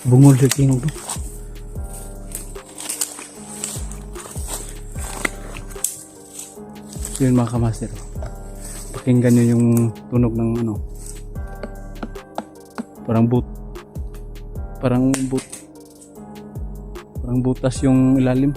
Bungol sa tingog to. Yun mga kamaster, pakinggan nyo yung tunog ng ano, parang butas yung ilalim.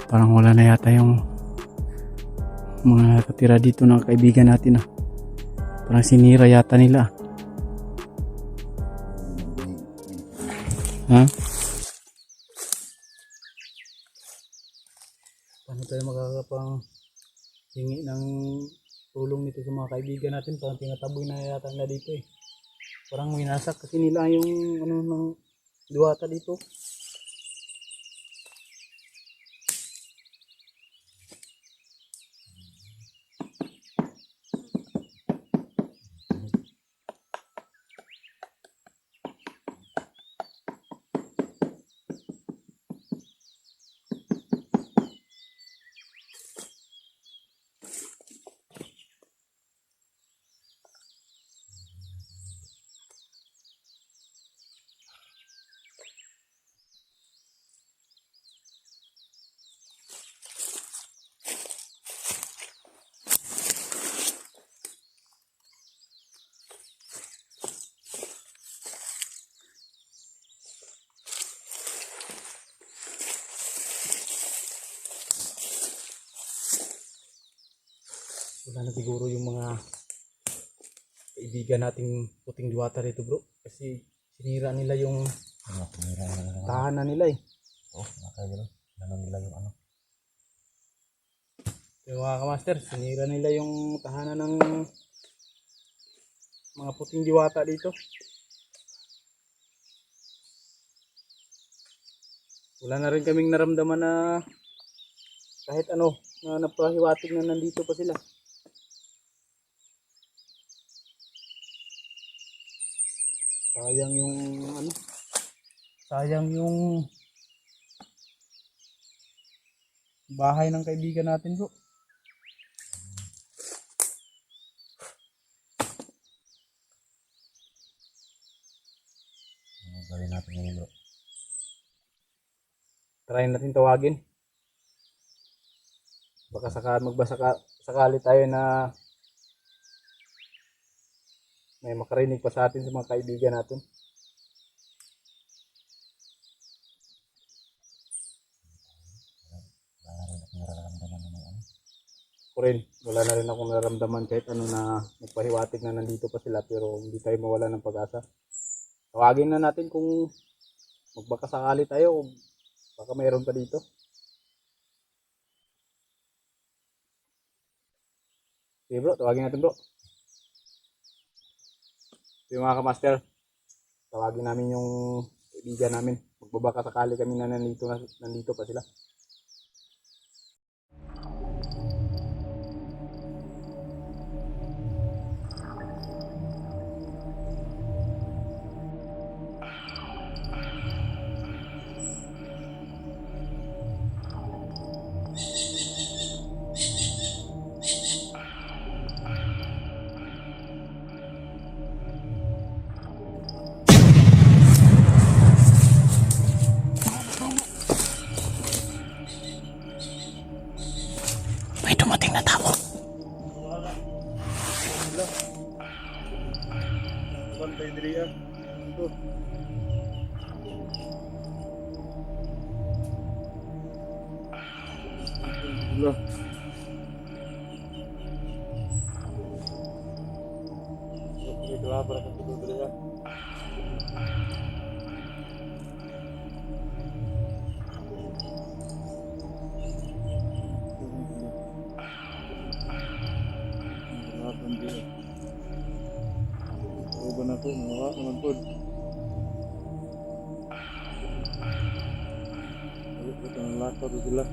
Parang wala na yata yung mga nakatira dito ng kaibigan natin. Parang sinira yata nila. Ha? Paano tayo makakapang hingi ng tulong nito sa mga kaibigan natin? Parang tinataboy na yata nila dito eh. Parang winasak kasi nila yung ano ng diwata dito. Wala na siguro yung mga kaibigan nating puting diwata rito bro, kasi sinira nila yung tahanan nila eh. Nakakagano, nila yung ano. Yung mga kamaster, sinira nila yung tahanan ng mga puting diwata dito. Wala na rin kaming naramdaman na kahit ano, na napahiwatig na nandito pa sila. Sayang yung ano, sayang yung bahay ng kaibigan natin bro. Gawin natin ngayon bro. Try natin tawagin. Baka sakali tayo na may makarinig pa sa atin sa mga kaibigan natin. Wala rin akong nararamdaman ng ano. Ako rin, wala na rin akong nararamdaman kahit ano na nagpahiwatig na nandito pa sila pero hindi tayo mawala ng pag-asa. Tawagin na natin kung magbakasakali tayo o baka mayroon pa dito. Okay bro, tawagin natin bro. Yung mga kamaster, tawagin namin yung kaibigan namin. Magbabakasakali kami na nandito pa sila. May dumating na tao. Bantay diri ah. Ito. Hello. May kalabar ka dito diri ah. Kalaban diri. Uban ako, mga naman po. Balik ko ng lakad sila.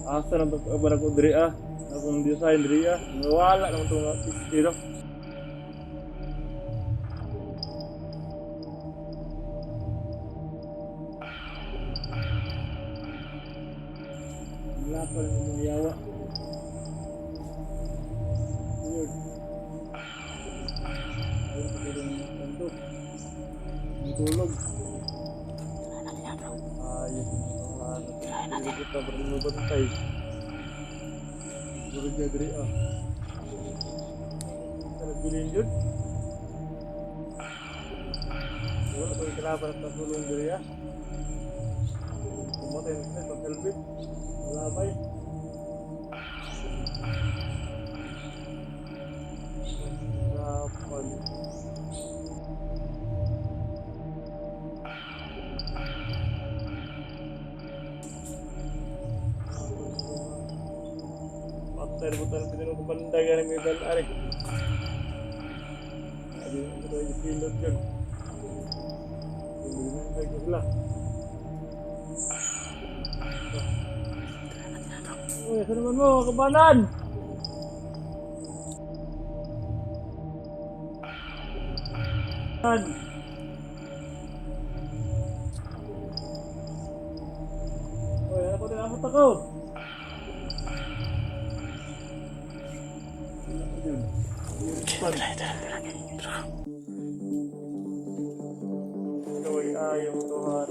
Asa na pagkabar ako diri ah. Akong design diri ah. Nawala naman itong mga pistiro. Wala pa rin yung mga yawa. Weird. Ayun pa rin yung kanto. Natulog. Ayun. Hindi kita berlubang-bantay. Durug na diri ah. Kalagulin yun. Wala ko yung kalaban at natulong diri ah. Pumatay na sila, pag-helmet. Malabay. Rapan. Dari butan pinero ko banday gani may bal ari. Adi ko yung pilot yun. Hindi naman kayo sila. Uy, saan naman mo, kabanan? Uy, ano ko din amot ako? Ikaw ay ayaw Tuhan.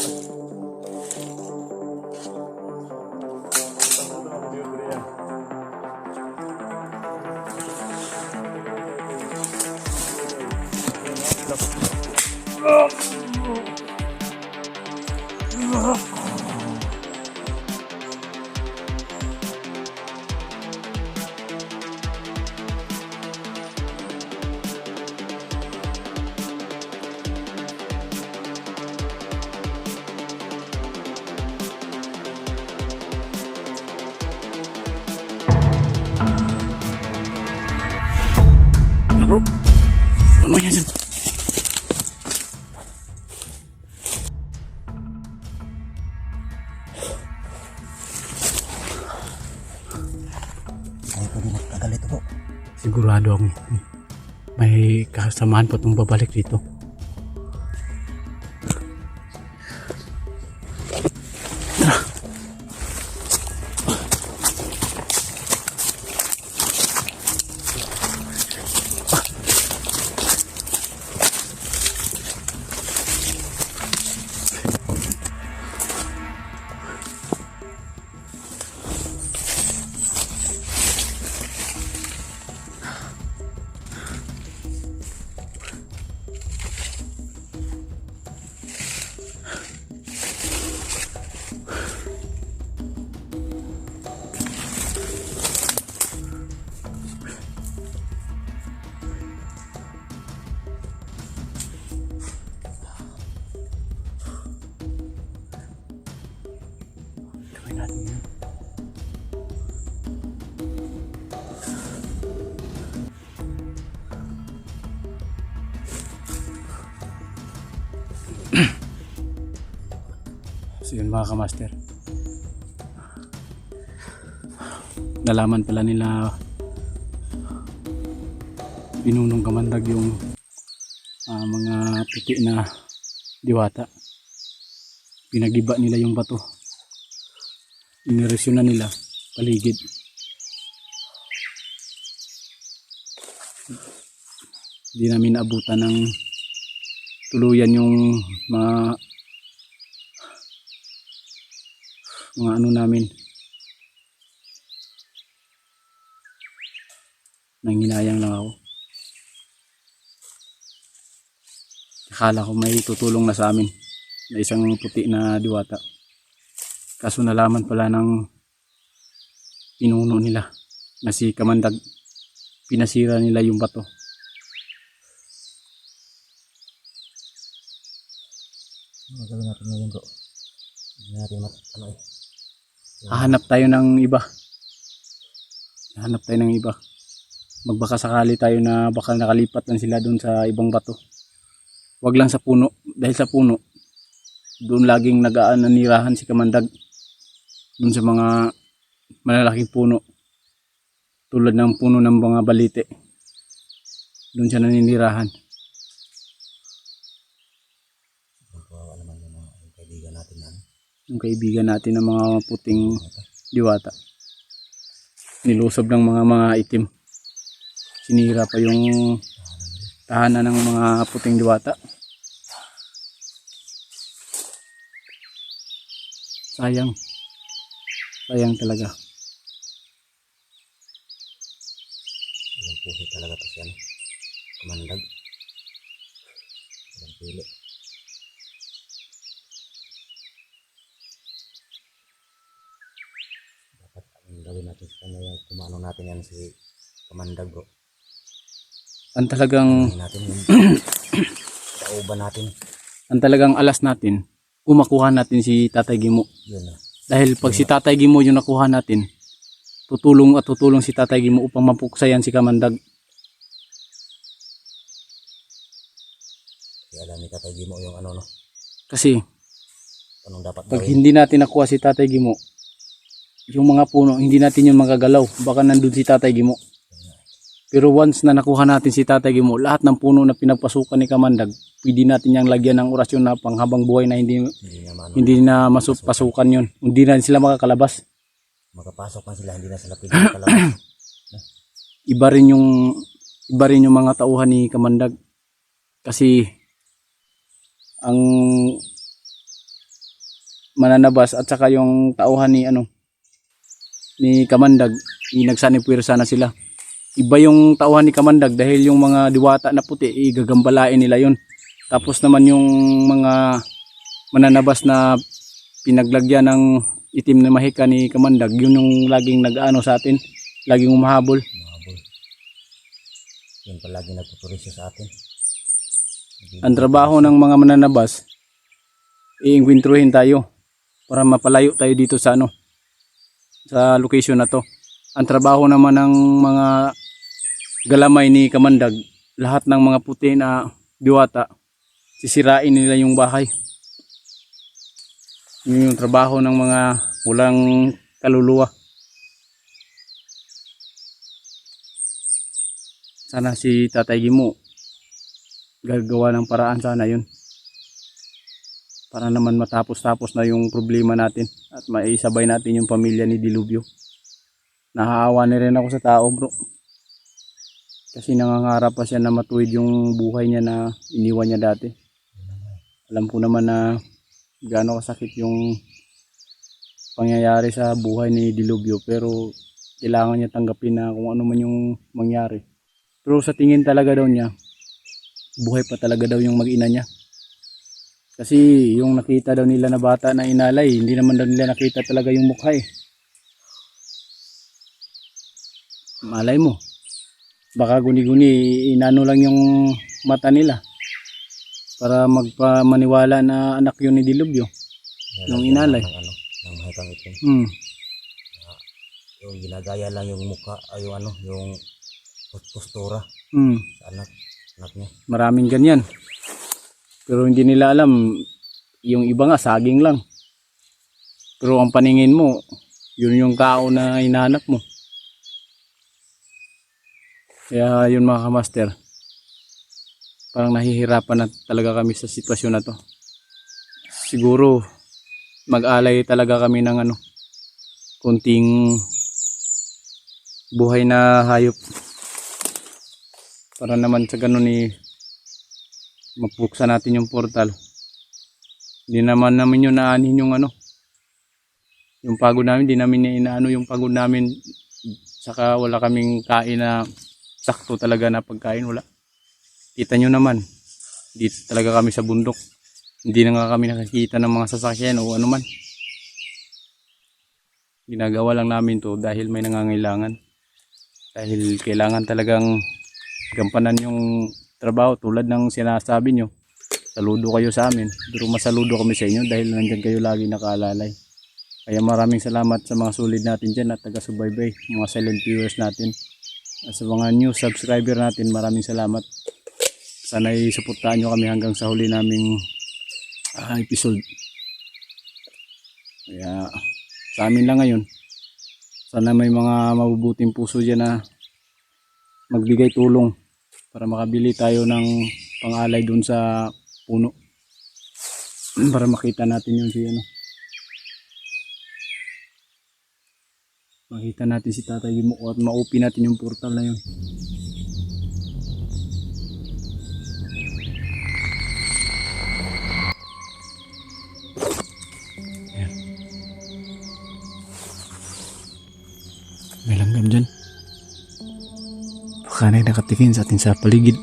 Tanong na ako dito rin. sigurado akong may kasamahan pa itong babalik dito. Gawin natin yan. So yun mga kamaster, nalaman pala nila Binunong Kamandag yung mga puti na diwata. Pinagiba nila yung bato, iniresyonan nila paligid. Hindi namin naabutan ng tuluyan yung mga ano namin. Nanghinayang lang ako. Akala ko may tutulong na sa amin na isang puti na diwata. Kaso nalaman pala ng pinuno nila na si Kamandag, pinasira nila yung bato. Ano gawin natin ngayon bro? Hindi natin Hahanap tayo ng iba. Hahanap tayo ng iba. Magbaka sakali tayo na baka nakalipat lang sila doon sa ibang bato. Wag lang sa puno. Dahil sa puno, doon laging nag-aananirahan si Kamandag. Doon sa mga malalaking puno. Tulad ng puno ng mga balite. Doon siya naninirahan. Kawawa naman yung mga kaibigan natin na Yung kaibigan natin ng mga puting diwata. Nilusob ng mga itim. Sinira pa yung tahanan ng mga puting diwata. Sayang. Sayang talaga. Walang puso talaga to siya, no? Kamandag. Walang pili. Dapat ang gawin natin sa kanya yung kumano natin yan si Kamandag bro. Ang talagang Gawin natin yung kauban natin. ang talagang alas natin, kumakuha natin si Tatay Gimo. Yun na. Dahil pag si Tatay Gimo yung nakuha natin, tutulong si Tatay Gimo upang mapuksayan si Kamandag. Kasi alam ni Tatay Gimo yung ano no. Kasi Anong dapat pag gawin. hindi natin nakuha si Tatay Gimo, yung mga puno, hindi natin yun magagalaw. Baka nandun si Tatay Gimo. Pero once na nakuha natin si Tatay Gimo, lahat ng puno na pinagpasukan ni Kamandag, pwede natin yang lagyan ng orasyon na panghabang buhay na hindi na pasukan yun. Hindi na sila makakalabas. Makapasok man sila, hindi na sila pwede makalabas. Iba rin yung mga tauhan ni Kamandag. Kasi ang mananabas at saka yung tauhan ni Kamandag, nagsanipwersa na sila. Iba yung tauhan ni Kamandag dahil yung mga diwata na puti, igagambalain nila yun. Tapos naman yung mga mananabas na pinaglagyan ng itim na mahika ni Kamandag, yun yung laging nag-ano sa atin, laging umahabol. Mahabol. Yun palagi nagtuturisyo sa atin. Ang trabaho ng mga mananabas, iingwintruhin tayo para mapalayo tayo dito sa sa location na to. Ang trabaho naman ng mga galamay ni Kamandag, lahat ng mga puti na diwata, sisirain nila yung bahay. Yun yung trabaho ng mga walang kaluluwa. sana si Tatay Gimo gagawa ng paraan sana yun. Para naman matapos-tapos na yung problema natin at maisabay natin yung pamilya ni Dilubyo. Nahahawa na rin ako sa tao, bro. Kasi nangangarap pa siya na matuwid yung buhay niya na iniwan niya dati. Alam ko naman na gaano kasakit yung pangyayari sa buhay ni Dilubyo, pero kailangan niya tanggapin na kung ano man yung mangyari. Pero sa tingin talaga daw niya, buhay pa talaga daw yung mag-ina niya. Kasi yung nakita daw nila na bata na inalay, hindi naman daw nila nakita talaga yung mukha eh. Malay mo, baka guni-guni inano lang yung mata nila para magpamaniwala na anak yun ni Dilubyo, nung inalay. Ng mahikang itim. Hmm. Yung ginagaya lang yung mukha, ay yung yung postura Hmm. sa anak niya. Maraming ganyan. Pero hindi nila alam, yung iba nga saging lang. Pero ang paningin mo, yun yung tao na hinahanap mo. Kaya yun mga kamaster, parang nahihirapan na talaga kami sa sitwasyon na to. Siguro mag-alay talaga kami ng kunting buhay na hayop. Para naman sa ganun mapuksan natin yung portal. Hindi naman namin yun naanin yung yung pagod namin, hindi namin inaano yung pagod namin. Saka wala kaming kain na sakto talaga na pagkain, wala. Kita nyo naman, dito talaga kami sa bundok. Hindi na nga kami nakakita ng mga sasakyan o ano man. Ginagawa lang namin to dahil may nangangailangan. Dahil kailangan talagang gampanan yung trabaho tulad ng sinasabi nyo. Saludo kayo sa amin, pero masaludo kami sa inyo dahil nandyan kayo lagi nakaalalay. Kaya maraming salamat sa mga solid natin dyan at taga-subaybay, mga silent viewers natin. At sa mga new subscriber natin, maraming salamat. Sana'y suportahan nyo kami hanggang sa huli naming episode. Kaya sa amin lang ngayon, sana may mga mabubuting puso dyan na magbigay tulong para makabili tayo ng pangalay dun sa puno. Para makita natin yung makita natin si Tatay Gimo at ma-open natin yung portal na yun. Ayan. May langgam dyan. Baka na nakatikin sa atin sa paligid.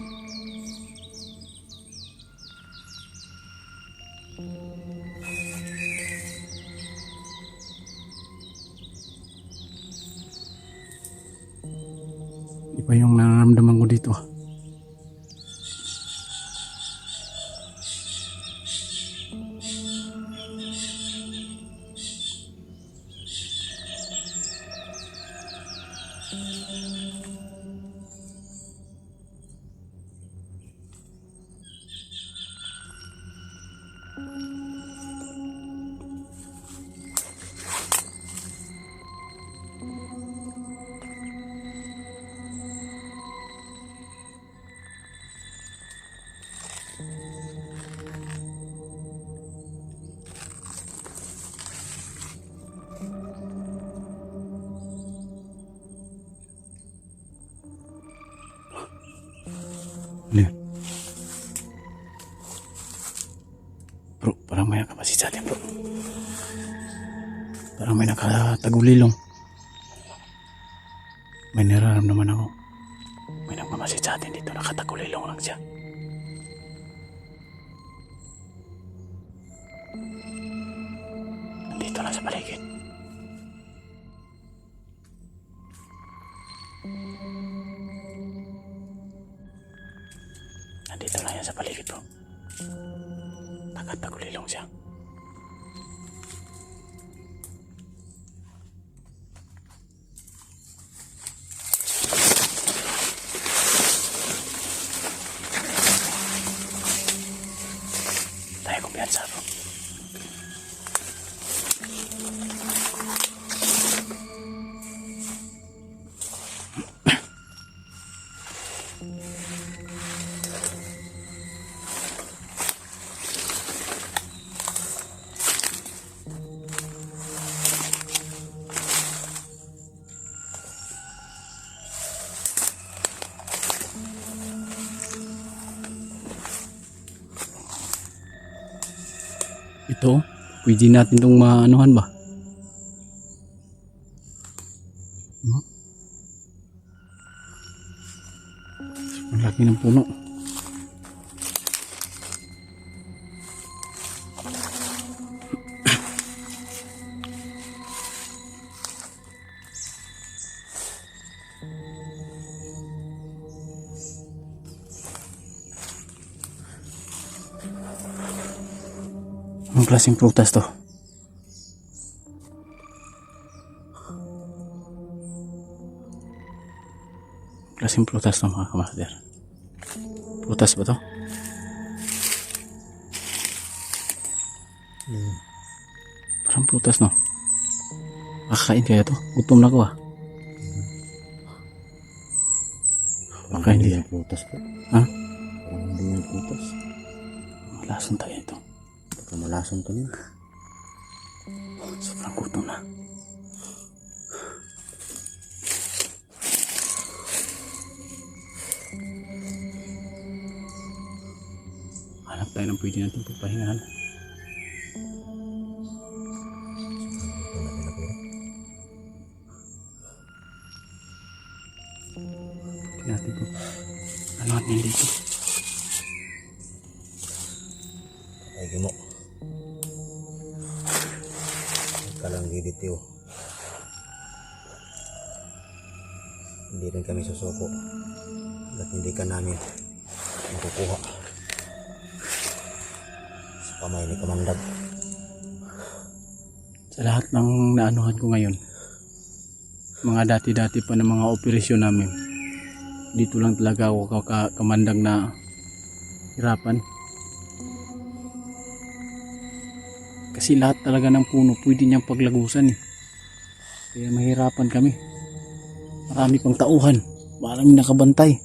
Iba yung nararamdaman ko dito. Ano yun? Bro, parang may nakamasid sa atin, bro. Parang may nakatagulilong. May nararamdaman ako. May nagmamasid sa atin dito, nakatagulilong lang siya. Nandito lang sa paligid. Nandito lang yan sa paligid, bro. Nakatagulilong siya. Tayo kumpiyansa, bro. Ito, pwede natin itong maanuhan ba? Hmm? Ang laki ng puno. Anong klaseng prutas to? Klaseng prutas to mga kamaster. Prutas ba to? Parang prutas no? Makakain kaya to? Gutom na ko ah. Baka hindi. Yan prutas po. Ha? Parang hindi yan prutas. Malason tayo ito. Baka malason to niya. Sobrang gutom na. Hanap tayo ng pwede natin pagpahingahan. Ito natin na pera. Tingnan natin po. Ano at hindi dito? Ay gimo. Kalang gibitiw. Hindi rin kami susuko. At hindi ka namin makukuha sa kamay ni Kamandag. Sa lahat ng naanuhan ko ngayon, mga dati-dati pa ng mga operasyon namin, dito lang talaga ako kamandag na hirapan. Kasi lahat talaga ng puno pwede niyang paglagusan eh. Kaya mahirapan kami. Marami pang tauhan, maraming nakabantay.